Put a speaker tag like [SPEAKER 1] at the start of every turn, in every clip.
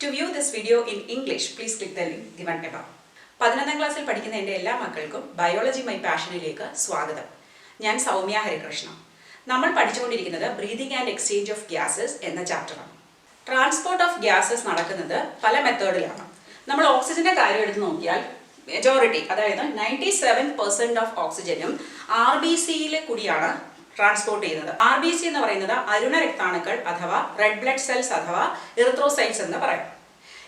[SPEAKER 1] To view this video in English, please click the link given above. 11ാം ക്ലാസ്സിൽ പഠിക്കുന്ന എൻ്റെ എല്ലാ മക്കൾക്കും ബയോളജി മൈ പാഷനിലേക്ക് സ്വാഗതം. ഞാൻ സൗമ്യ ഹരികൃഷ്ണ. നമ്മൾ പഠിച്ചുകൊണ്ടിരിക്കുന്നത് breathing and exchange of gases എന്ന ചാപ്റ്ററാണ്. ട്രാൻസ്പോർട്ട് ഓഫ് ഗ്യാസസ് നടക്കുന്നത് പല മെത്തേഡിലാണ്. നമ്മൾ ഓക്സിജന്റെ കാര്യം എടുത്ത് നോക്കിയാൽ മെജോറിറ്റി, അതായത് 97% ഓഫ് ഓക്സിജനും RBCയിൽ കൂടിയാണ് ട്രാൻസ്പോർട്ട് ചെയ്യുന്നത്. RBC എന്ന് പറയുന്നത് അരുണ രക്താണുക്കൾ അഥവാ റെഡ് ബ്ലഡ് സെൽസ് അഥവാ എറിത്രോസൈറ്റ്സ് എന്ന് പറയും.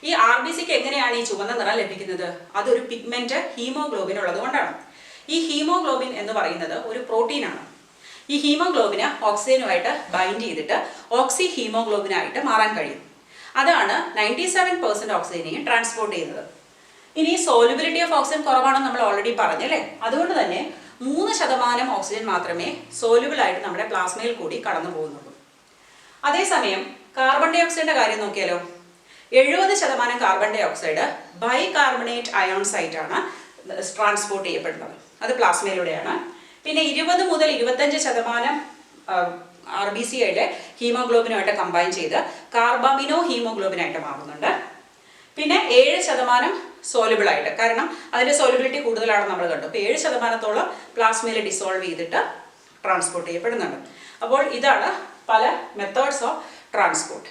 [SPEAKER 1] ഈ RBCക്ക് എങ്ങനെയാണ് ഈ ചുവന്ന നിറം ലഭിക്കുന്നത്? അതൊരു പിഗ്മെന്റ് ഹീമോഗ്ലോബിൻ ഉള്ളത് കൊണ്ടാണ്. ഈ ഹീമോഗ്ലോബിൻ എന്ന് പറയുന്നത് ഒരു പ്രോട്ടീനാണ്. ഈ ഹീമോഗ്ലോബിന് ഓക്സിജനുമായിട്ട് ബൈൻഡ് ചെയ്തിട്ട് ഓക്സി ഹീമോഗ്ലോബിനായിട്ട് മാറാൻ കഴിയും. അതാണ് 97% ഓക്സിജനെയും ട്രാൻസ്പോർട്ട് ചെയ്യുന്നത്. ഇനി സോലുബിലിറ്റി ഓഫ് ഓക്സിജൻ കുറവാണെന്ന് നമ്മൾ ഓൾറെഡി പറഞ്ഞല്ലേ. അതുകൊണ്ട് തന്നെ 3% ഓക്സിജൻ മാത്രമേ സോലുബിൾ ആയിട്ട് നമ്മുടെ പ്ലാസ്മയിൽ കൂടി കടന്നു പോകുന്നുള്ളൂ. അതേസമയം കാർബൺ ഡൈ ഓക്സൈഡിന്റെ കാര്യം നോക്കിയാലോ, 70% carbon dioxide bicarbonate ions ആയിട്ടാണ് ട്രാൻസ്പോർട്ട് ചെയ്യപ്പെടുന്നത്. അത് പ്ലാസ്മയിലൂടെയാണ്. പിന്നെ 20 മുതൽ 25% RBCയുടെ ഹീമോഗ്ലോബിനുമായിട്ട് കമ്പൈൻ ചെയ്ത് കാർബാമിനോ ഹീമോഗ്ലോബിനായിട്ട് മാറുന്നുണ്ട്. പിന്നെ 7% സോലുബിൾ ആയിട്ട്, കാരണം അതിൻ്റെ സോലുബിലിറ്റി കൂടുതലാണെന്ന് നമ്മൾ കണ്ടു. അപ്പോൾ 7%-ഓളം പ്ലാസ്മയിൽ ഡിസോൾവ് ചെയ്തിട്ട് ട്രാൻസ്പോർട്ട് ചെയ്യപ്പെടുന്നുണ്ട്. അപ്പോൾ ഇതാണ് പല മെത്തേഡ്സ് ഓഫ് ട്രാൻസ്പോർട്ട്.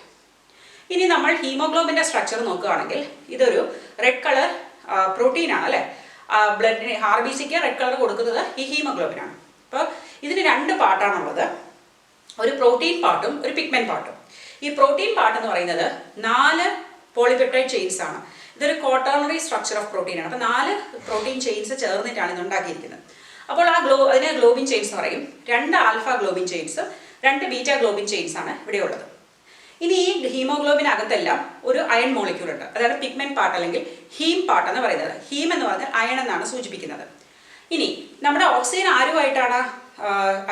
[SPEAKER 1] ഇനി നമ്മൾ ഹീമോഗ്ലോബിൻ്റെ സ്ട്രക്ചർ നോക്കുകയാണെങ്കിൽ ഇതൊരു റെഡ് കളർ പ്രോട്ടീനാണ് അല്ലേ. ബ്ലഡിന് RBCക്ക് റെഡ് കളർ കൊടുക്കുന്നത് ഈ ഹീമോഗ്ലോബിനാണ്. അപ്പോൾ ഇതിന് 2 പാർട്ടാണുള്ളത്, ഒരു പ്രോട്ടീൻ പാർട്ടും ഒരു പിഗ്മെന്റ് പാർട്ടും. ഈ പ്രോട്ടീൻ പാർട്ട് എന്ന് പറയുന്നത് 4 പോളിപെപ്റ്റൈഡ് ചെയിൻസ് ആണ്. ഇതൊരു ക്വാട്ടർണറി സ്ട്രക്ചർ ഓഫ് പ്രോട്ടീൻ ആണ്. അപ്പോൾ 4 പ്രോട്ടീൻ ചെയിൻസ് ചേർന്നിട്ടാണ് ഇത് ഉണ്ടാക്കിയിരിക്കുന്നത്. അപ്പോൾ അതിനെ ഗ്ലോബിൻ ചെയിൻസ് എന്ന് പറയും. 2 alpha globin chains, 2 beta globin chains ആണ് ഇവിടെ ഉള്ളത്. ഇനി ഈ ഹീമോഗ്ലോബിനകത്തെല്ലാം ഒരു അയൺ മോളിക്യൂൾ ഉണ്ട്. അതാണ് പിഗ്മെന്റ് പാർട്ട് അല്ലെങ്കിൽ ഹീം പാർട്ട് എന്ന് പറയുന്നത്. ഹീം എന്ന് പറഞ്ഞാൽ അയൺ എന്നാണ് സൂചിപ്പിക്കുന്നത്. ഇനി നമ്മുടെ ഓക്സിജൻ ആരുമായിട്ടാണ്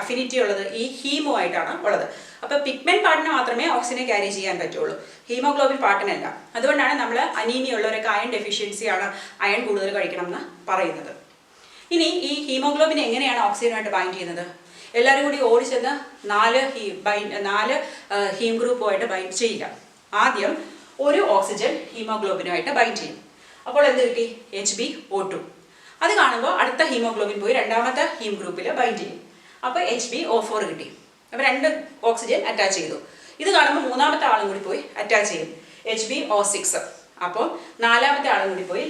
[SPEAKER 1] അഫിനിറ്റി ഉള്ളത്? ഈ ഹീമുമായിട്ടാണ് ഉള്ളത്. അപ്പോൾ പിഗ്മെന്റ് പാർട്ടിന് മാത്രമേ ഓക്സിജനെ ക്യാരി ചെയ്യാൻ പറ്റുള്ളൂ, ഹീമോഗ്ലോബിൻ പാർട്ടിനല്ല. അതുകൊണ്ടാണ് നമ്മൾ അനീമിയ ഉള്ളവരൊക്കെ അയൺ ഡെഫിഷ്യൻസിയാണ്, അയൺ കൂടുതൽ കഴിക്കണം എന്ന് പറയുന്നത്. ഇനി ഈ ഹീമോഗ്ലോബിൻ എങ്ങനെയാണ് ഓക്സിജനുമായിട്ട് ബൈൻഡ് ചെയ്യുന്നത്? എല്ലാവരും കൂടി ഓടിച്ചെന്ന് 4 ഹീം ഗ്രൂപ്പുമായിട്ട് ബൈൻഡ് ചെയ്യില്ല. ആദ്യം ഒരു ഓക്സിജൻ ഹീമോഗ്ലോബിനുമായിട്ട് ബൈൻഡ് ചെയ്യും. അപ്പോൾ എന്ത് കിട്ടി? HbO2. അത് കാണുമ്പോൾ അടുത്ത ഹീമോഗ്ലോബിൻ പോയി 2ാമത്തെ ഹീം ഗ്രൂപ്പിൽ ബൈൻഡ് ചെയ്യും. അപ്പോൾ HbO4 കിട്ടി. അപ്പോൾ 2 ഓക്സിജൻ അറ്റാച്ച് ചെയ്തു. ഇത് കാണുമ്പോൾ 3ാമത്തെ ആളും കൂടി പോയി അറ്റാച്ച് ചെയ്യും, HbO6. അപ്പോൾ 4ാമത്തെ ആളും കൂടി പോയി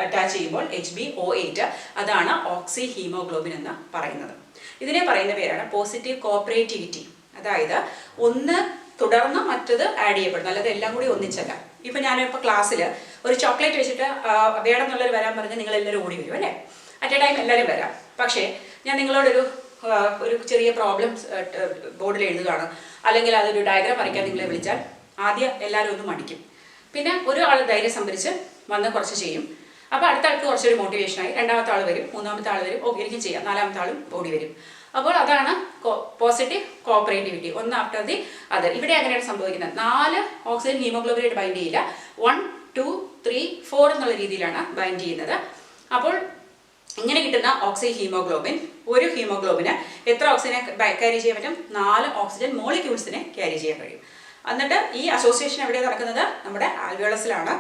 [SPEAKER 1] അറ്റാച്ച് ചെയ്യുമ്പോൾ HbO8. അതാണ് ഓക്സി ഹീമോഗ്ലോബിൻ എന്ന് പറയുന്നത്. ഇതിനെ പറയുന്ന പേരാണ് പോസിറ്റീവ് കോപ്പറേറ്റിവിറ്റി. അതായത് ഒന്ന് തുടർന്ന് മറ്റത് ആഡ് ചെയ്യപ്പെടുന്നു, അല്ലാതെ എല്ലാം കൂടി ഒന്നിച്ചല്ല. ഇപ്പം ഞാനിപ്പോൾ ക്ലാസ്സിൽ ഒരു ചോക്ലേറ്റ് വെച്ചിട്ട് വേണമെന്നുള്ളവർ വരാൻ പറഞ്ഞാൽ നിങ്ങളെല്ലാവരും ഓടി വരും അല്ലേ. അറ്റ് എ ടൈം എല്ലാവരും വരാം. പക്ഷേ ഞാൻ നിങ്ങളോടൊരു ചെറിയ പ്രോബ്ലം ബോർഡിൽ എഴുതുകയാണ്, അല്ലെങ്കിൽ അതൊരു ഡയഗ്രാം വരയ്ക്കാൻ നിങ്ങളെ വിളിച്ചാൽ ആദ്യം എല്ലാവരും ഒന്ന് മടിക്കും. പിന്നെ ഒരു ആൾ ധൈര്യം സംഭരിച്ച് വന്ന് കുറച്ച് ചെയ്യും. അപ്പോൾ അടുത്ത ആൾക്ക് കുറച്ചൊരു മോട്ടിവേഷനായി 2ാമത്തെ ആൾ വരും, 3ാമത്തെ ആൾ വരും, ഓക്കെ എനിക്കും ചെയ്യാം, 4ാമത്തെ ആളും ഓടി വരും. അപ്പോൾ അതാണ് പോസിറ്റീവ് കോപ്പറേറ്റിവിറ്റി, ഒന്ന് ആഫ്റ്റർ ദി അതർ. ഇവിടെ അങ്ങനെയാണ് സംഭവിക്കുന്നത്. 4 ഓക്സിജൻ ഹീമോഗ്ലോബിനായിട്ട് ബൈൻഡ് ചെയ്യില്ല, 1 2 3 4 എന്നുള്ള രീതിയിലാണ് ബൈൻഡ് ചെയ്യുന്നത്. അപ്പോൾ ഇങ്ങനെ കിട്ടുന്ന ഓക്സി ഹീമോഗ്ലോബിൻ, ഒരു ഹീമോഗ്ലോബിന് എത്ര ഓക്സിജനെ ക്യാരി ചെയ്യാൻ പറ്റും? 4 ഓക്സിജൻ മോളിക്യൂൾസിനെ ക്യാരി ചെയ്യാൻ കഴിയും. എന്നിട്ട് ഈ അസോസിയേഷൻ എവിടെയാണ് നടക്കുന്നത്? നമ്മുടെ ആൽവിയോളസിലാണ്,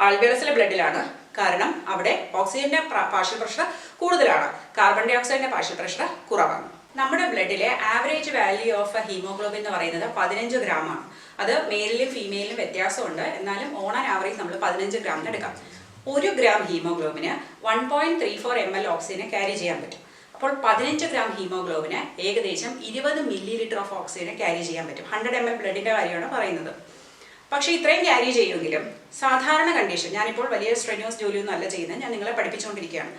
[SPEAKER 1] ആൽവിയോളസിലെ ബ്ലഡിലാണ്. കാരണം അവിടെ ഓക്സിജന്റെ പാർഷ്യൽ പ്രഷർ കൂടുതലാണ്, കാർബൺ ഡൈ ഓക്സൈഡിന്റെ പാർഷ്യൽ പ്രഷർ കുറവാണ്. നമ്മുടെ ബ്ലഡിലെ ആവറേജ് വാല്യൂ ഓഫ് ഹീമോഗ്ലോബിൻ എന്ന് പറയുന്നത് 15 ഗ്രാമാണ്. അത് മെയിലിലും ഫീമെയിലിലും വ്യത്യാസമുണ്ട്, എന്നാലും ഓൺ ആൻ ആവറേജ് നമ്മൾ 15 ഗ്രാമിന് എടുക്കാം. 1 ഗ്രാം ഹീമോഗ്ലോബിന് 1.34 ml ഓക്സിജനെ ക്യാരി ചെയ്യാൻ പറ്റും. അപ്പോൾ 15 ഗ്രാം ഹീമോഗ്ലോബിന് ഏകദേശം 20 ml ഓഫ് ഓക്സിജനെ ക്യാരി ചെയ്യാൻ പറ്റും. 100 ml ബ്ലഡിൻ്റെ കാര്യമാണ് പറയുന്നത്. പക്ഷേ ഇത്രയും ക്യാരി ചെയ്യുമെങ്കിലും സാധാരണ കണ്ടീഷൻ, ഞാനിപ്പോൾ വലിയ സ്ട്രെന്യൂസ് ജോലിയൊന്നും അല്ല ചെയ്യുന്നത്, ഞാൻ നിങ്ങളെ പഠിപ്പിച്ചുകൊണ്ടിരിക്കുകയാണ്.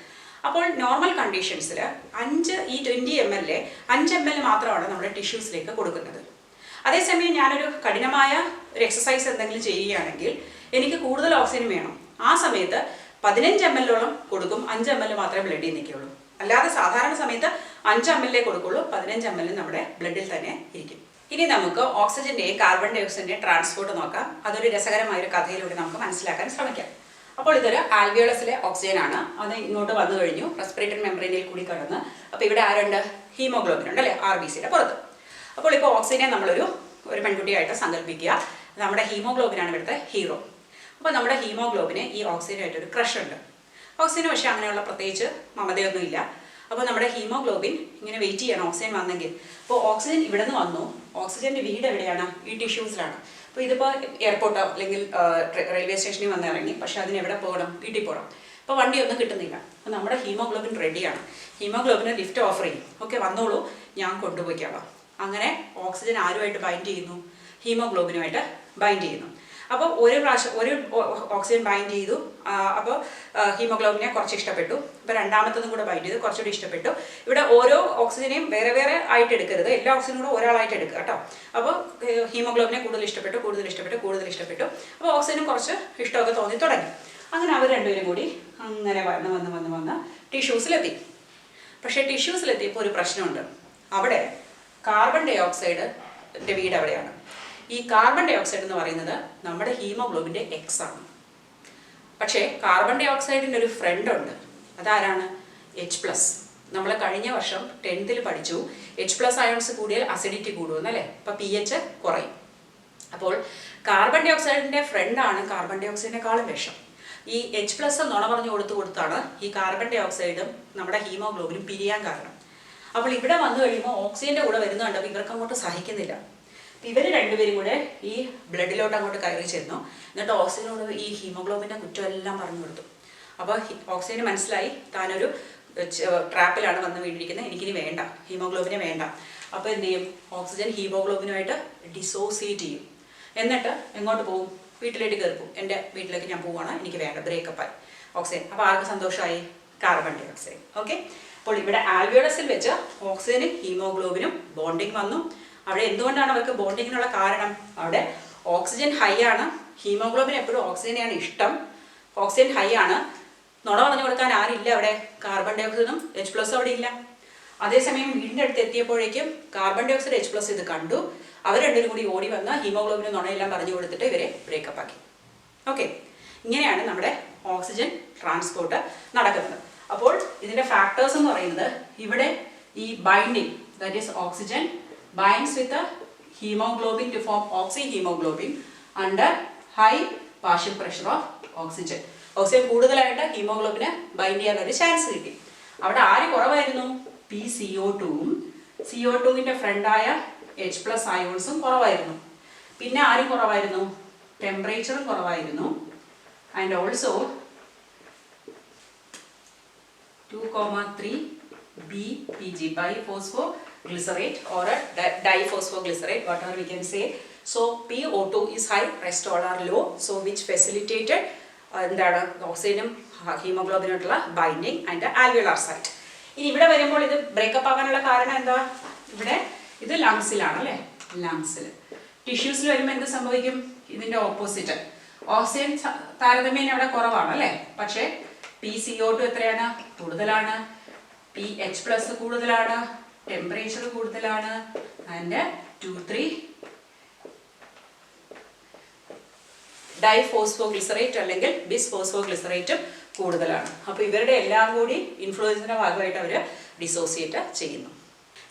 [SPEAKER 1] അപ്പോൾ നോർമൽ കണ്ടീഷൻസിൽ 20 ml 5 ml മാത്രമാണ് നമ്മുടെ ടിഷ്യൂസിലേക്ക് കൊടുക്കുന്നത്. അതേസമയം ഞാനൊരു കഠിനമായ ഒരു എക്സസൈസ് എന്തെങ്കിലും ചെയ്യുകയാണെങ്കിൽ എനിക്ക് കൂടുതൽ ഓക്സിജൻ വേണം. ആ സമയത്ത് 15 ml-ഓളം കൊടുക്കും, 5 ml മാത്രമേ ബ്ലഡിൽ നിൽക്കുകയുള്ളൂ. അല്ലാതെ സാധാരണ സമയത്ത് 5 ml കൊടുക്കുള്ളൂ, 15 ml നമ്മുടെ ബ്ലഡിൽ തന്നെ ഇരിക്കും. ഇനി നമുക്ക് ഓക്സിജന്റെയും കാർബൺ ഡൈ ഓക്സൈഡിന്റെയും ട്രാൻസ്പോർട്ട് നോക്കാം. അതൊരു രസകരമായ ഒരു കഥയിലൂടെ നമുക്ക് മനസ്സിലാക്കാൻ ശ്രമിക്കാം. അപ്പോൾ ഇതൊരു ആൽവിയോളസിലെ ഓക്സിജൻ ആണ്. അത് ഇങ്ങോട്ട് വന്നു കഴിഞ്ഞു, റെസ്പിറേറ്ററി മെംബ്രെയിനിൽ കൂടി കടന്ന്. അപ്പോൾ ഇവിടെ ആരുണ്ട്? ഹീമോഗ്ലോബിൻ ഉണ്ട് അല്ലേ, RBCയുടെ പുറത്ത്. അപ്പോൾ ഇപ്പോൾ ഓക്സിജനെ നമ്മളൊരു പെൺകുട്ടിയായിട്ട് സങ്കല്പിക്കുക. നമ്മുടെ ഹീമോഗ്ലോബിനാണ് ഇവിടുത്തെ ഹീറോ. അപ്പോൾ നമ്മുടെ ഹീമോഗ്ലോബിന് ഈ ഓക്സിജനായിട്ടൊരു ക്രഷ് ഉണ്ട്. ഓക്സിജന് പക്ഷേ അങ്ങനെയുള്ള പ്രത്യേകിച്ച് മമതയൊന്നുമില്ല. അപ്പോൾ നമ്മുടെ ഹീമോഗ്ലോബിൻ ഇങ്ങനെ വെയിറ്റ് ചെയ്യണം ഓക്സിജൻ വന്നെങ്കിൽ. അപ്പോൾ ഓക്സിജൻ ഇവിടെ നിന്ന് വന്നു. ഓക്സിജൻ്റെ വീട് എവിടെയാണ്? ഈ ടിഷ്യൂസിലാണ്. അപ്പോൾ ഇതിപ്പോൾ എയർപോർട്ടോ അല്ലെങ്കിൽ റെയിൽവേ സ്റ്റേഷനിൽ വന്ന് ഇറങ്ങി, പക്ഷേ അതിന് എവിടെ പോകണം? വീട്ടിൽ പോകണം. അപ്പോൾ വണ്ടിയൊന്നും കിട്ടുന്നില്ല. അപ്പോൾ നമ്മുടെ ഹീമോഗ്ലോബിൻ റെഡിയാണ്. ഹീമോഗ്ലോബിന് ലിഫ്റ്റ് ഓഫർ ചെയ്യും. ഓക്കെ, വന്നോളൂ, ഞാൻ കൊണ്ടുപോയിക്കാം. അങ്ങനെ ഓക്സിജൻ ആരുമായിട്ട് ബൈൻഡ് ചെയ്യുന്നു? ഹീമോഗ്ലോബിനുമായിട്ട് ബൈൻഡ് ചെയ്യുന്നു. അപ്പോൾ ഒരു ഓക്സിജൻ ബൈൻഡ് ചെയ്തു. അപ്പോൾ ഹീമോഗ്ലോബിനെ കുറച്ച് ഇഷ്ടപ്പെട്ടു. അപ്പോൾ രണ്ടാമത്തതും കൂടെ ബൈൻഡ് ചെയ്ത് കുറച്ചുകൂടി ഇഷ്ടപ്പെട്ടു. ഇവിടെ ഓരോ ഓക്സിജനെയും വേറെ വേറെ ആയിട്ട് എടുക്കരുത്, എല്ലാ ഓക്സിജനും കൂടെ ഒരാളായിട്ട് എടുക്കുക കേട്ടോ. അപ്പോൾ ഹീമോഗ്ലോബിനെ കൂടുതൽ ഇഷ്ടപ്പെട്ടു. അപ്പോൾ ഓക്സിജനും കുറച്ച് ഇഷ്ടമൊക്കെ തോന്നി തുടങ്ങി. അങ്ങനെ അവർ രണ്ടുപേരും കൂടി അങ്ങനെ വന്ന് ടിഷ്യൂസിലെത്തി. പക്ഷേ ടിഷ്യൂസിലെത്തിയപ്പോൾ ഒരു പ്രശ്നമുണ്ട്. അവിടെ കാർബൺ ഡൈ ഓക്സൈഡിൻ്റെ വീട് എവിടെയാണ്? ഈ കാർബൺ ഡൈ ഓക്സൈഡ് എന്ന് പറയുന്നത് നമ്മുടെ ഹീമോഗ്ലോബിൻ്റെ എക്സ് ആണ്. പക്ഷേ കാർബൺ ഡൈ ഓക്സൈഡിൻ്റെ ഒരു ഫ്രണ്ട് ഉണ്ട്. അതാരാണ്? H+. നമ്മൾ കഴിഞ്ഞ വർഷം 10th പഠിച്ചു H+ അയോൺസ് കൂടിയാൽ അസിഡിറ്റി കൂടുമെന്നല്ലേ. അപ്പോൾ pH കുറയും. അപ്പോൾ കാർബൺ ഡൈ ഓക്സൈഡിൻ്റെ ഫ്രണ്ടാണ് കാർബൺ ഡൈ ഓക്സൈഡിനെക്കാളും വിഷം. ഈ H+ നുണ പറഞ്ഞു കൊടുത്താണ് ഈ കാർബൺ ഡൈ ഓക്സൈഡും നമ്മുടെ ഹീമോഗ്ലോബിനും പിരിയാൻ കാരണം. അപ്പോൾ ഇവിടെ വന്നു കഴിയുമ്പോൾ ഓക്സിജൻ്റെ കൂടെ വരുന്നുണ്ട്. അപ്പോൾ ഇവർക്ക് അങ്ങോട്ട് സഹിക്കുന്നില്ല. ഇവർ രണ്ടുപേരും കൂടെ ഈ ബ്ലഡിലോട്ട് അങ്ങോട്ട് കയറി ചെന്നു. എന്നിട്ട് ഓക്സിജനോട് ഈ ഹീമോഗ്ലോബിൻ്റെ കുറ്റമെല്ലാം പറഞ്ഞു കൊടുത്തു. അപ്പോൾ ഓക്സിജന് മനസ്സിലായി താനൊരു ട്രാപ്പിലാണ് വന്ന് വീണിരിക്കുന്നത്, എനിക്കിനി വേണ്ട, ഹീമോഗ്ലോബിനെ വേണ്ട. അപ്പോൾ എന്ത് ചെയ്യും? ഓക്സിജൻ ഹീമോഗ്ലോബിനുമായിട്ട് ഡിസോസിയേറ്റ് ചെയ്യും. എന്നിട്ട് എങ്ങോട്ട് പോകും? വീട്ടിലേക്ക് കയറി പോകും. എൻ്റെ വീട്ടിലേക്ക് ഞാൻ പോവുകയാണ്, എനിക്ക് വേണ്ട, ബ്രേക്കപ്പായി ഓക്സിജൻ. അപ്പോൾ ആർക്ക് സന്തോഷമായി? Carbon dye oxide. ഓക്കെ, അപ്പോൾ ഇവിടെ ആൽവിയോളസിൽ വെച്ച് ഓക്സിജനും ഹീമോഗ്ലോബിനും ബോണ്ടിങ് വന്നു. അവിടെ എന്തുകൊണ്ടാണ് അവർക്ക് ബോണ്ടിങ്ങിനുള്ള കാരണം? അവിടെ ഓക്സിജൻ ഹൈ ആണ്. ഹീമോഗ്ലോബിൻ എപ്പോഴും ഓക്സിജനെയാണ് ഇഷ്ടം. ഓക്സിജൻ ഹൈ ആണ്. നുണ പറഞ്ഞു കൊടുക്കാൻ ആരില്ല അവിടെ. കാർബൺ ഡൈ ഓക്സൈഡും H+ അവിടെ ഇല്ല. അതേസമയം വീടിൻ്റെ അടുത്ത് എത്തിയപ്പോഴേക്കും കാർബൺ ഡൈ ഓക്സൈഡ് H+ ഇത് കണ്ടു. അവർ രണ്ടുപേരും കൂടി ഓടി വന്ന് ഹീമോഗ്ലോബിന് നുണയെല്ലാം പറഞ്ഞു കൊടുത്തിട്ട് ഇവരെ ബ്രേക്കപ്പ് ആക്കി. ഓക്കെ, ഇങ്ങനെയാണ് നമ്മുടെ ഓക്സിജൻ ട്രാൻസ്പോർട്ട് നടക്കുന്നത്. അപ്പോൾ ഇതിൻ്റെ ഫാക്ടേഴ്സ് എന്ന് പറയുന്നത് ഇവിടെ ഈ binding, that is oxygen binds with the hemoglobin to form oxyhemoglobin under high partial pressure of oxygen. Oxygen കൂടുതലായിട്ട് ഹീമോഗ്ലോബിന് ബൈൻഡ് ചെയ്യാനൊരു ചാൻസ് കിട്ടി. അവിടെ ആര് കുറവായിരുന്നു? PCO2ഉം CO2വിൻ്റെ ഫ്രണ്ടായ H+ അയോൺസും കുറവായിരുന്നു. പിന്നെ ആരും കുറവായിരുന്നു? ടെമ്പറേച്ചറും കുറവായിരുന്നു. And also 2,3 BPG, biphosphoglycerate or a diphosphoglycerate, whatever we can say. So PO2 is high, rest all are low, so which facilitated എന്താണ് ഓക്സിജനും ഹീമോഗ്ലോബിനോട്ടുള്ള ബൈൻഡിങ് ആൻഡ് ആൽവിയോളാർ സൈറ്റ്. ഇനി ഇവിടെ വരുമ്പോൾ ഇത് ബ്രേക്കപ്പ് ആകാനുള്ള കാരണം എന്താ? ഇവിടെ ഇത് ലങ്സിലാണ് അല്ലേ. ലങ്സിൽ ടിഷ്യൂസിൽ വരുമ്പോൾ എന്ത് സംഭവിക്കും? ഇതിൻ്റെ ഓപ്പോസിറ്റ്. ഓക്സിജൻ താരതമ്യേന അവിടെ കുറവാണ് അല്ലേ. പക്ഷേ PCO2 എത്രയാണ്? കൂടുതലാണ്. PH+ കൂടുതലാണ്. ടെമ്പറേച്ചർ കൂടുതലാണ്. ആൻഡ് 2,3 ഡൈഫോസ്ഫോഗ്ലിസറേറ്റ് അല്ലെങ്കിൽ ബിസ്ഫോസ്ഫോഗ്ലിസറേറ്റും കൂടുതലാണ്. അപ്പോൾ ഇവരുടെ എല്ലാം കൂടി ഇൻഫ്ലുവൻസിൻ്റെ ഭാഗമായിട്ട് അവർ ഡിസോസിയേറ്റ് ചെയ്യുന്നു.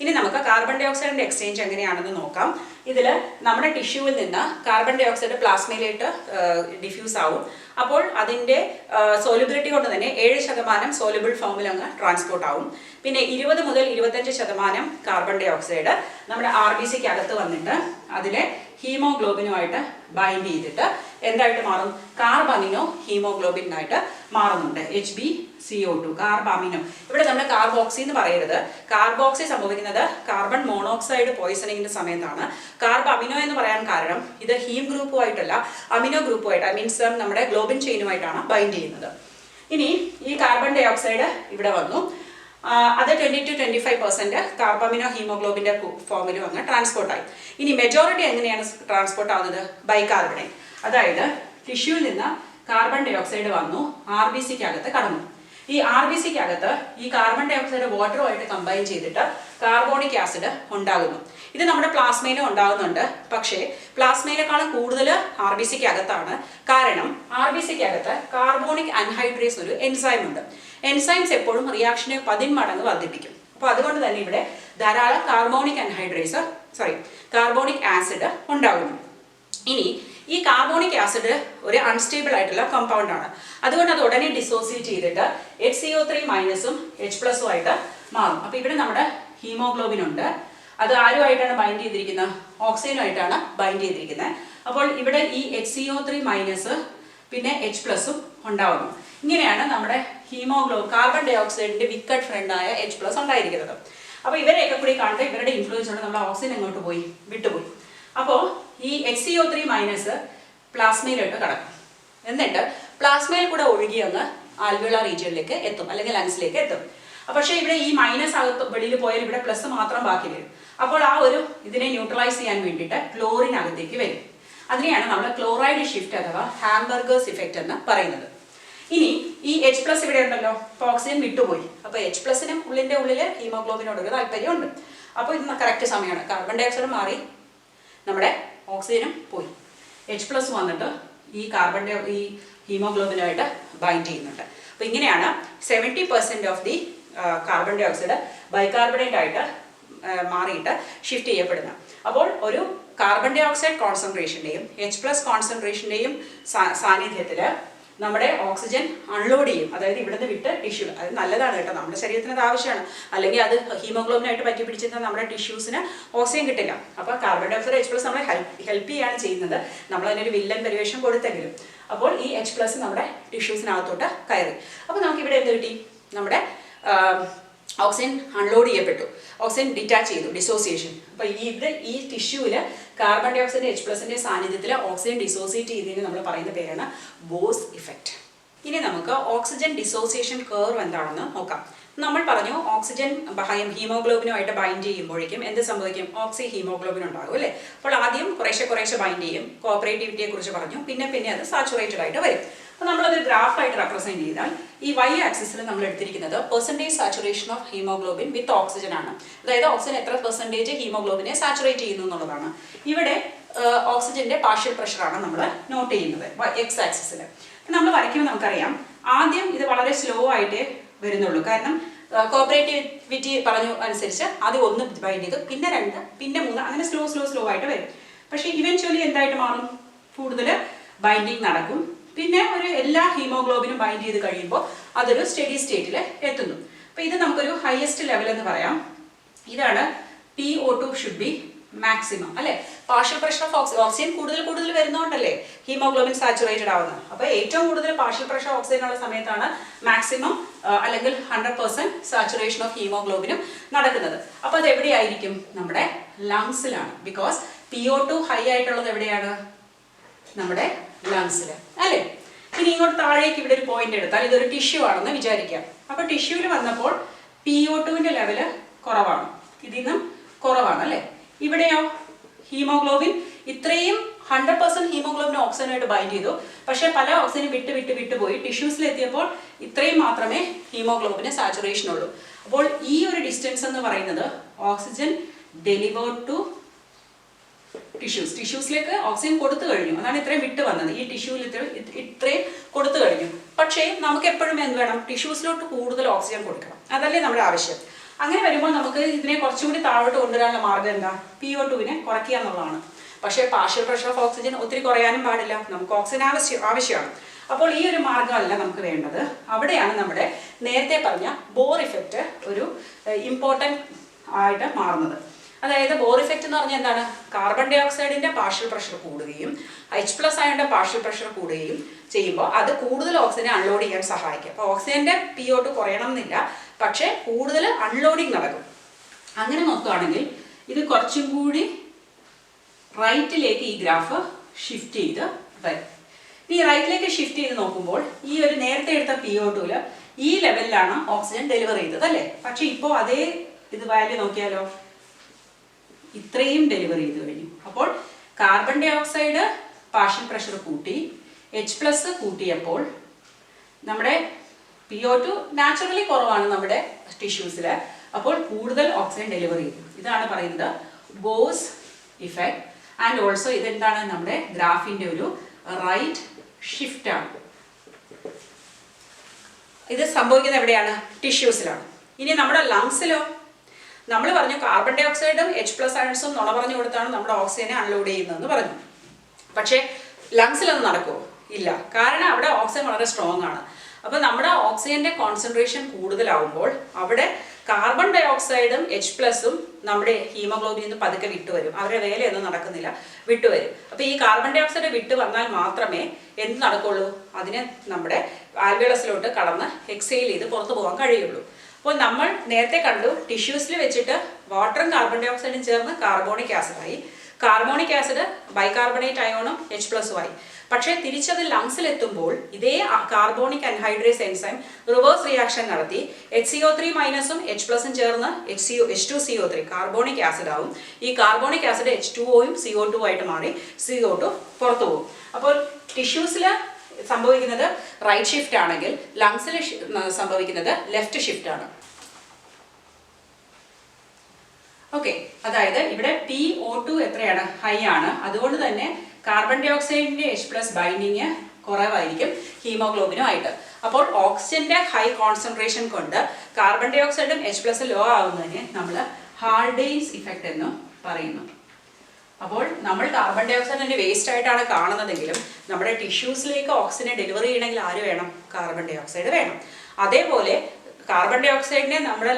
[SPEAKER 1] ഇനി നമുക്ക് കാർബൺ ഡൈ ഓക്സൈഡിൻ്റെ എക്സ്ചേഞ്ച് എങ്ങനെയാണെന്ന് നോക്കാം. ഇതിൽ നമ്മുടെ ടിഷ്യൂവിൽ നിന്ന് കാർബൺ ഡൈ ഓക്സൈഡ് പ്ലാസ്മയിലേക്ക് ഡിഫ്യൂസ് ആവും. അപ്പോൾ അതിൻ്റെ സോലിബിലിറ്റി കൊണ്ട് തന്നെ 7% സോലിബിൾ ഫോമിൽ അങ്ങ് ട്രാൻസ്പോർട്ട് ആവും. പിന്നെ 20 മുതൽ 25% കാർബൺ ഡൈ ഓക്സൈഡ് നമ്മുടെ RBCക്ക് അകത്ത് വന്നിട്ട് അതിലെ ഹീമോഗ്ലോബിനുമായിട്ട് ബൈൻഡ് ചെയ്തിട്ട് എന്തായിട്ട് മാറും? കാർബമിനോ ഹീമോഗ്ലോബിനായിട്ട് മാറുന്നുണ്ട്. HbCO2 carbamino. ഇവിടെ നമ്മൾ കാർബോക്സി എന്ന് പറയരുത്. കാർബോക്സി സംഭവിക്കുന്നത് കാർബൺ മോണോക്സൈഡ് പോയിസണിങ്ങിൻ്റെ സമയത്താണ്. കാർബാമിനോ എന്ന് പറയാൻ കാരണം ഇത് ഹീം ഗ്രൂപ്പുമായിട്ടല്ല, അമിനോ ഗ്രൂപ്പുമായിട്ട്, മീൻസ് നമ്മുടെ ഗ്ലോബിൻ ചെയിനുമായിട്ടാണ് ബൈൻഡ് ചെയ്യുന്നത്. ഇനി ഈ കാർബൺ ഡൈ ഓക്സൈഡ് ഇവിടെ വന്നു. അത് 20 to 25% കാർബമിനോ ഹീമോഗ്ലോബിൻ്റെ ഫോമിലും അങ്ങ് ട്രാൻസ്പോർട്ടായി. ഇനി മെജോറിറ്റി എങ്ങനെയാണ് ട്രാൻസ്പോർട്ട് ആവുന്നത്? ബൈകാർബണേറ്റ്. അതായത് ടിഷ്യൂവിൽ നിന്ന് കാർബൺ ഡൈ ഓക്സൈഡ് വന്നു, RBCക്ക് അകത്ത് കടന്നു. ഈ RBCക്ക് അകത്ത് ഈ കാർബൺ ഡൈ ഓക്സൈഡ് വാട്ടറുമായിട്ട് കമ്പൈൻ ചെയ്തിട്ട് കാർബോണിക് ആസിഡ് ഉണ്ടാകുന്നു. ഇത് നമ്മുടെ പ്ലാസ്മയിലും ഉണ്ടാകുന്നുണ്ട്. പക്ഷേ പ്ലാസ്മയിലേക്കാളും കൂടുതൽ RBCക്ക് അകത്താണ്. കാരണം RBCക്ക് അകത്ത് കാർബോണിക് അൻഹൈഡ്രേസ് ഒരു എൻസൈം ഉണ്ട്. എൻസൈംസ് എപ്പോഴും റിയാക്ഷനെ 10 മടങ്ങ് വർദ്ധിപ്പിക്കും. അപ്പോൾ അതുകൊണ്ട് തന്നെ ഇവിടെ ധാരാളം കാർബോണിക് ആസിഡ് ഉണ്ടാകുന്നു. ഇനി ഈ കാർബോണിക് ആസിഡ് ഒരു അൺസ്റ്റേബിൾ ആയിട്ടുള്ള കോമ്പൗണ്ട് ആണ്. അതുകൊണ്ട് അത് ഉടനെ ഡിസോസിയേറ്റ് ചെയ്തിട്ട് HCO3 മൈനസും H+ ആയിട്ട് മാറും. അപ്പോൾ ഇവിടെ നമ്മുടെ ഹീമോഗ്ലോബിൻ ഉണ്ട്. അത് ആരുമായിട്ടാണ് ബൈൻഡ് ചെയ്തിരിക്കുന്നത്? ഓക്സിജനുമായിട്ടാണ് ബൈൻഡ് ചെയ്തിരിക്കുന്നത്. അപ്പോൾ ഇവിടെ ഈ HCO3 മൈനസ് പിന്നെ H+ ഉണ്ടാവുന്നു. ഇങ്ങനെയാണ് നമ്മുടെ കാർബൺ ഡൈ ഓക്സൈഡിന്റെ വിക്കറ്റ് ഫ്രണ്ടായ H+ ഉണ്ടായിരിക്കുന്നത്. അപ്പോൾ ഇവരെയൊക്കെ കൂടി കണ്ട് ഇവരുടെ ഇൻഫ്ലുവൻസ് കൊണ്ട് നമ്മുടെ ഓക്സിജൻ എങ്ങോട്ട് പോയി? വിട്ടുപോയി. അപ്പോൾ ഈ HCO3 മൈനസ് പ്ലാസ്മയിലോട്ട് കടക്കും. എന്നിട്ട് പ്ലാസ്മയിൽ കൂടെ ഒഴുകി അങ്ങ് ആൽവിയോളാർ റീജിയനിലേക്ക് എത്തും, അല്ലെങ്കിൽ ലങ്സിലേക്ക് എത്തും. പക്ഷേ ഇവിടെ ഈ മൈനസ് അകത്ത് വെളിയിൽ പോയാൽ ഇവിടെ പ്ലസ് മാത്രം ബാക്കി വരും. അപ്പോൾ ആ ഒരു ഇതിനെ ന്യൂട്രലൈസ് ചെയ്യാൻ വേണ്ടിയിട്ട് ക്ലോറിൻ അകത്തേക്ക് വരും. അതിനെയാണ് നമ്മൾ ക്ലോറൈഡ് ഷിഫ്റ്റ് അഥവാ ഹാംബർഗേഴ്സ് ഇഫക്റ്റ് എന്ന് പറയുന്നത്. ഇനി ഈ H+ ഇവിടെ ഉണ്ടല്ലോ, അപ്പോൾ ഓക്സിജൻ വിട്ടുപോയി. അപ്പോൾ H+നും ഉള്ളിൽ ഹീമോഗ്ലോബിനോടൊരു താല്പര്യമുണ്ട്. അപ്പോൾ ഇത് കറക്റ്റ് സമയമാണ്. കാർബൺ ഡൈ ഓക്സൈഡ് മാറി, നമ്മുടെ ഓക്സിജനും പോയി. H+ വന്നിട്ട് ഈ ഹീമോഗ്ലോബിനായിട്ട് ബൈൻഡ് ചെയ്യുന്നുണ്ട്. അപ്പോൾ ഇങ്ങനെയാണ് 70% of the carbon dioxide bicarbonate ആയിട്ട് മാറിയിട്ട് ഷിഫ്റ്റ് ചെയ്യപ്പെടുന്നത്. അപ്പോൾ ഒരു കാർബൺ ഡൈ ഓക്സൈഡ് കോൺസെൻട്രേഷൻ്റെയും H+ കോൺസെൻട്രേഷൻ്റെയും സാന്നിധ്യത്തിൽ നമ്മുടെ ഓക്സിജൻ അൺലോഡ് ചെയ്യും. അതായത് ഇവിടുന്ന് വിട്ട് ടിഷ്യൂ, അത് നല്ലതാണ് കേട്ടോ, നമ്മുടെ ശരീരത്തിന് അത് ആവശ്യമാണ്. അല്ലെങ്കിൽ അത് ഹീമോഗ്ലോബിനായിട്ട് പറ്റി പിടിച്ചിരുന്ന നമ്മുടെ ടിഷ്യൂസിന് ഓക്സിജൻ കിട്ടില്ല. അപ്പോൾ കാർബൺ ഡൈ ഓക്സൈഡ് H+ നമ്മളെ ഹെൽപ്പ് ചെയ്യാണ് ചെയ്യുന്നത്, നമ്മളതിനൊരു വില്ലൻ പരിവേഷം കൊടുത്തെങ്കിലും. അപ്പോൾ ഈ H+ നമ്മുടെ ടിഷ്യൂസിനകത്തോട്ട് കയറി. അപ്പോൾ നമുക്ക് ഇവിടെ എന്ത് കിട്ടി? നമ്മുടെ ഓക്സിജൻ അൺലോഡ് ചെയ്യപ്പെട്ടു, ഓക്സിജൻ ഡിറ്റാച്ച് ചെയ്തു, ഡിസോസിയേഷൻ. അപ്പോൾ ഈ ടിഷ്യൂവിൽ കാർബൺ ഡൈ ഓക്സൈഡ് H+ന്റെ സാന്നിധ്യത്തിൽ ഓക്സിജൻ ഡിസോസിയേറ്റ് ചെയ്തതിന് നമ്മൾ പറയുന്ന പേരാണ് ബോസ് ഇഫക്റ്റ്. ഇനി നമുക്ക് ഓക്സിജൻ ഡിസോസിയേഷൻ കർവ് എന്താണെന്ന് നോക്കാം. നമ്മൾ പറഞ്ഞു ഓക്സിജൻ ഹീമോഗ്ലോബിനുമായിട്ട് ബൈൻഡ് ചെയ്യുമ്പോഴേക്കും എന്ത് സംഭവിക്കും? ഓക്സി ഹീമോഗ്ലോബിൻ ഉണ്ടാകും അല്ലേ? അപ്പോൾ ആദ്യം കുറേശ്ശെ ബൈൻഡ് ചെയ്യും. കോഓപ്പറേറ്റിവിറ്റിയെ കുറിച്ച് പറഞ്ഞു. പിന്നെ അത് സാച്ചുറേറ്റഡ് ആയിട്ട് വരും. അപ്പോൾ നമ്മളത് ഗ്രാഫായിട്ട് റെപ്രസെൻറ്റ് ചെയ്താൽ ഈ Y ആക്സിസിൽ നമ്മൾ എടുത്തിരിക്കുന്നത് percentage saturation of haemoglobin with oxygen ആണ്. അതായത് ഓക്സിജൻ എത്ര പെർസെൻറ്റേജ് ഹീമോഗ്ലോബിനെ സാച്ചുറേറ്റ് ചെയ്യുന്നു എന്നുള്ളതാണ്. ഇവിടെ ഓക്സിജന്റെ പാർഷ്യൽ പ്രഷറാണ് നമ്മൾ നോട്ട് ചെയ്യുന്നത് X ആക്സിസിൽ. നമ്മൾ വരയ്ക്കുമ്പോൾ നമുക്കറിയാം ആദ്യം ഇത് വളരെ സ്ലോ ആയിട്ടേ വരുന്നുള്ളൂ. കാരണം കോഓപ്പറേറ്റിവിറ്റി പറഞ്ഞു അനുസരിച്ച് ആദ്യം 1 ബൈൻഡ് ചെയ്തു, പിന്നെ 2, പിന്നെ 3, അങ്ങനെ സ്ലോ ആയിട്ട് വരും. പക്ഷേ ഇവൻച്വലി എന്തായിട്ട് മാറും? കൂടുതൽ ബൈൻഡിങ് നടക്കും. പിന്നെ എല്ലാ ഹീമോഗ്ലോബിനും ബൈൻഡ് ചെയ്ത് കഴിയുമ്പോൾ അതൊരു സ്റ്റഡി സ്റ്റേറ്റിൽ എത്തുന്നു. അപ്പോൾ ഇത് നമുക്കൊരു ഹയസ്റ്റ് ലെവൽ എന്ന് പറയാം. ഇതാണ് PO2 ഷുഡ് ബി മാക്സിമം അല്ലേ? പാർഷ്യൽ പ്രഷർ ഓഫ് ഓക്സിജൻ കൂടുതൽ വരുന്നതുകൊണ്ടല്ലേ ഹീമോഗ്ലോബിൻ സാച്ചുറേറ്റഡ് ആവുന്നത്. അപ്പോൾ ഏറ്റവും കൂടുതൽ പാർഷ്യൽ പ്രഷർ ഓക്സിജൻ ഉള്ള സമയത്താണ് മാക്സിമം അല്ലെങ്കിൽ 100% സാച്ചുറേഷൻ ഓഫ് ഹീമോഗ്ലോബിനും നടക്കുന്നത്. അപ്പോൾ അത് എവിടെയായിരിക്കും? നമ്മുടെ ലങ്സിലാണ്. ബിക്കോസ് PO2 ഹൈ ആയിട്ടുള്ളത് എവിടെയാണ്? നമ്മുടെ ലങ്സിൽ അല്ലേ? ഇനി ഇങ്ങോട്ട് താഴേക്ക് ഇവിടെ ഒരു പോയിന്റ് എടുത്താൽ ഇതൊരു ടിഷ്യൂ ആണെന്ന് വിചാരിക്കാം. അപ്പോൾ ടിഷ്യൂവിൽ വന്നപ്പോൾ PO2ന്റെ ലെവല് കുറവാണ്, ഇതിൽ നിന്നും കുറവാണ് അല്ലേ? ഇവിടെയോ ഹീമോഗ്ലോബിൻ ഇത്രയും 100% ഹീമോഗ്ലോബിൻ ഓക്സിജനായിട്ട് ബൈൻഡ് ചെയ്തു. പക്ഷേ പല ഓക്സിജൻ വിട്ട് പോയി ടിഷ്യൂസിലെത്തിയപ്പോൾ ഇത്രയും മാത്രമേ ഹീമോഗ്ലോബിന് സാച്ചുറേഷൻ ഉള്ളൂ. അപ്പോൾ ഈ ഒരു ഡിസ്റ്റൻസ് എന്ന് പറയുന്നത് ഓക്സിജൻ ഡെലിവേർഡ് ടു ടിഷ്യൂസിലേക്ക് ഓക്സിജൻ കൊടുത്തു കഴിഞ്ഞു. അതാണ് ഇത്രയും വിട്ട് വന്നത്. ഈ ടിഷ്യൂവിൽ ഇത്രയും കൊടുത്തു കഴിഞ്ഞു. പക്ഷേ നമുക്ക് എപ്പോഴും എന്ത് വേണം? ടിഷ്യൂസിലോട്ട് കൂടുതൽ ഓക്സിജൻ കൊടുക്കണം. അതല്ലേ നമ്മുടെ ആവശ്യം. അങ്ങനെ വരുമ്പോൾ നമുക്ക് ഇതിനെ കുറച്ചുകൂടി താഴോട്ട് കൊണ്ടുവരാനുള്ള മാർഗ്ഗം എന്താ? PO2വിനെ കുറയ്ക്കുക എന്നുള്ളതാണ്. പക്ഷേ പാർഷ്യൽ പ്രഷർ ഓഫ് ഓക്സിജൻ ഒത്തിരി കുറയാനും പാടില്ല, നമുക്ക് ഓക്സിജൻ ആവശ്യമാണ്. അപ്പോൾ ഈ ഒരു മാർഗ്ഗമല്ല നമുക്ക് വേണ്ടത്. അവിടെയാണ് നമ്മുടെ നേരത്തെ പറഞ്ഞ ബോർ ഇഫക്റ്റ് ഒരു ഇമ്പോർട്ടൻ്റ് ആയിട്ട് മാറുന്നത്. അതായത് ബോർ ഇഫക്റ്റ് എന്ന് പറഞ്ഞാൽ എന്താണ്? കാർബൺ ഡൈ ഓക്സൈഡിന്റെ പാർഷ്യൽ പ്രഷർ കൂടുകയും H+ അയണിന്റെ പാർഷ്യൽ പ്രഷർ കൂടുകയും ചെയ്യുമ്പോൾ അത് കൂടുതൽ ഓക്സിജനെ അൺലോഡ് ചെയ്യാൻ സഹായിക്കും. അപ്പോൾ ഓക്സിജന്റെ PO2 കുറയണം എന്നില്ല, പക്ഷേ കൂടുതൽ അൺലോഡിങ് നടക്കും. അങ്ങനെ നോക്കുകയാണെങ്കിൽ ഇത് കുറച്ചും കൂടി റൈറ്റിലേക്ക് ഈ ഗ്രാഫ് ഷിഫ്റ്റ് ചെയ്ത് വരും. ഈ റൈറ്റിലേക്ക് ഷിഫ്റ്റ് ചെയ്ത് നോക്കുമ്പോൾ ഈ ഒരു നേരത്തെ എടുത്ത PO2ൽ ഈ ലെവലിലാണ് ഓക്സിജൻ ഡെലിവർ ചെയ്തത് അല്ലേ? പക്ഷെ ഇപ്പോൾ അതേ വാല്യൂ നോക്കിയാലോ, ഇത്രയും ഡെലിവർ ചെയ്ത് കഴിഞ്ഞു. അപ്പോൾ carbon dioxide partial pressure കൂട്ടി, H+ കൂട്ടിയപ്പോൾ നമ്മുടെ PO2 നാച്ചുറലി കുറവാണ് നമ്മുടെ ടിഷ്യൂസിൽ. അപ്പോൾ കൂടുതൽ ഓക്സിജൻ ഡെലിവർ ചെയ്തു. ഇതാണ് പറയുന്നത് ബോസ് ഇഫക്റ്റ്. ആൻഡ് ഓൾസോ ഇതെന്താണ്? നമ്മുടെ ഗ്രാഫിൻ്റെ ഒരു റൈറ്റ് ഷിഫ്റ്റ് ആണ്. ഇത് സംഭവിക്കുന്നത് എവിടെയാണ്? ടിഷ്യൂസിലാണ്. ഇനി നമ്മുടെ ലങ്സിലോ? നമ്മൾ പറഞ്ഞു കാർബൺ ഡൈ ഓക്സൈഡും H+ അയൺസും നുണ പറഞ്ഞു കൊടുത്താണ് നമ്മുടെ ഓക്സിജനെ അൺലോഡ് ചെയ്യുന്നതെന്ന് പറഞ്ഞു. പക്ഷേ ലങ്സിലൊന്നും നടക്കുമോ? ഇല്ല. കാരണം അവിടെ ഓക്സിജൻ വളരെ സ്ട്രോങ് ആണ്. അപ്പോൾ നമ്മുടെ ഓക്സിജന്റെ കോൺസെൻട്രേഷൻ കൂടുതലാവുമ്പോൾ അവിടെ കാർബൺ ഡൈ ഓക്സൈഡും H+ഉം നമ്മുടെ ഹീമോഗ്ലോബിനിൽ നിന്ന് പതുക്കെ വിട്ടുവരും. അവരുടെ വേലയൊന്നും നടക്കുന്നില്ല, വിട്ടുവരും. അപ്പോൾ ഈ കാർബൺ ഡൈ ഓക്സൈഡ് വിട്ട് വന്നാൽ മാത്രമേ എന്ത് നടക്കുള്ളൂ? അതിന് നമ്മുടെ ആൽവിയോളസിലോട്ട് കടന്ന് എക്സെയിൽ ചെയ്ത് പുറത്തു പോകാൻ കഴിയുള്ളൂ. അപ്പോൾ നമ്മൾ നേരത്തെ കണ്ടു, ടിഷ്യൂസിൽ വെച്ചിട്ട് വാട്ടറും കാർബൺ ഡൈ ഓക്സൈഡും ചേർന്ന് കാർബോണിക് ആസിഡായി. കാർബോണിക് ആസിഡ് ബൈകാർബണേറ്റ് അയോണും H+ഉമായി. പക്ഷേ തിരിച്ചത് ലങ്സിലെത്തുമ്പോൾ ഇതേ carbonic anhydrase enzyme reverse reaction നടത്തി HCO3- H+ഉം ചേർന്ന് H2CO3 കാർബോണിക് ആസിഡ് ആവും. ഈ കാർബോണിക് ആസിഡ് H2O-യും CO2 ആയിട്ട് മാറി CO2 പുറത്തു പോകും. അപ്പോൾ ടിഷ്യൂസിൽ സംഭവിക്കുന്നത് റൈറ്റ് ഷിഫ്റ്റ് ആണെങ്കിൽ ലങ്സിൽ സംഭവിക്കുന്നത് ലെഫ്റ്റ് ഷിഫ്റ്റ് ആണ്. ഓക്കെ, അതായത് ഇവിടെ PO2 എത്രയാണ്? ഹൈ ആണ്. അതുകൊണ്ട് തന്നെ കാർബൺ ഡൈ ഓക്സൈഡിന്റെ H+ ബൈൻഡിങ് കുറവായിരിക്കും ഹീമോഗ്ലോബിനുമായിട്ട്. അപ്പോൾ ഓക്സിജന്റെ ഹൈ കോൺസെൻട്രേഷൻ കൊണ്ട് കാർബൺ ഡൈ ഓക്സൈഡും H+ ലോ ആവുന്നതിന് നമ്മൾ ഹാൾഡെയ്ൻസ് ഇഫക്റ്റ് എന്ന് പറയുന്നു. അപ്പോൾ നമ്മൾ കാർബൺ ഡൈ ഓക്സൈഡിന്റെ വേസ്റ്റ് ആയിട്ടാണ് കാണുന്നതെങ്കിലും നമ്മുടെ ടിഷ്യൂസിലേക്ക് ഓക്സിജനെ ഡെലിവറി ചെയ്യണമെങ്കിൽ ആര് വേണം? കാർബൺ ഡൈ ഓക്സൈഡ് വേണം. അതേപോലെ കാർബൺ ഡൈ ഓക്സൈഡിനെ നമ്മുടെ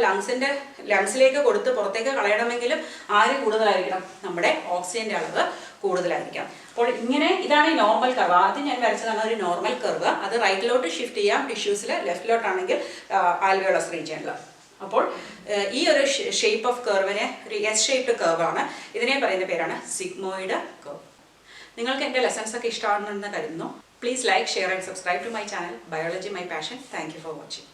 [SPEAKER 1] ലങ്സിലേക്ക് കൊടുത്ത് പുറത്തേക്ക് കളയണമെങ്കിലും ആര് കൂടുതലായിരിക്കണം? നമ്മുടെ ഓക്സിജന്റെ അളവ് കൂടുതലായിരിക്കാം. അപ്പോൾ ഇതാണ് ഈ നോർമൽ കർവ്. ആദ്യം ഞാൻ വരച്ചതാണ് ഒരു നോർമൽ കർവ്. അത് റൈറ്റിലോട്ട് ഷിഫ്റ്റ് ചെയ്യാം ടിഷ്യൂസിൽ, ലെഫ്റ്റിലോട്ടാണെങ്കിൽ ആൽവിയോളസ് റീജിയനിൽ. അപ്പോൾ ഈ ഒരു ഷേപ്പ് ഓഫ് കർവിനെ ഒരു എസ് ഷേപ്ഡ് കർവാണ്. ഇതിനെ പറയുന്ന പേരാണ് സിഗ്മോയിഡ് കർവ്. നിങ്ങൾക്ക് എൻ്റെ ലെസൺസ് ഒക്കെ ഇഷ്ടമാണെന്ന് കരുതുന്നു. Please like, share and subscribe to my channel biology my passion. Thank you for watching.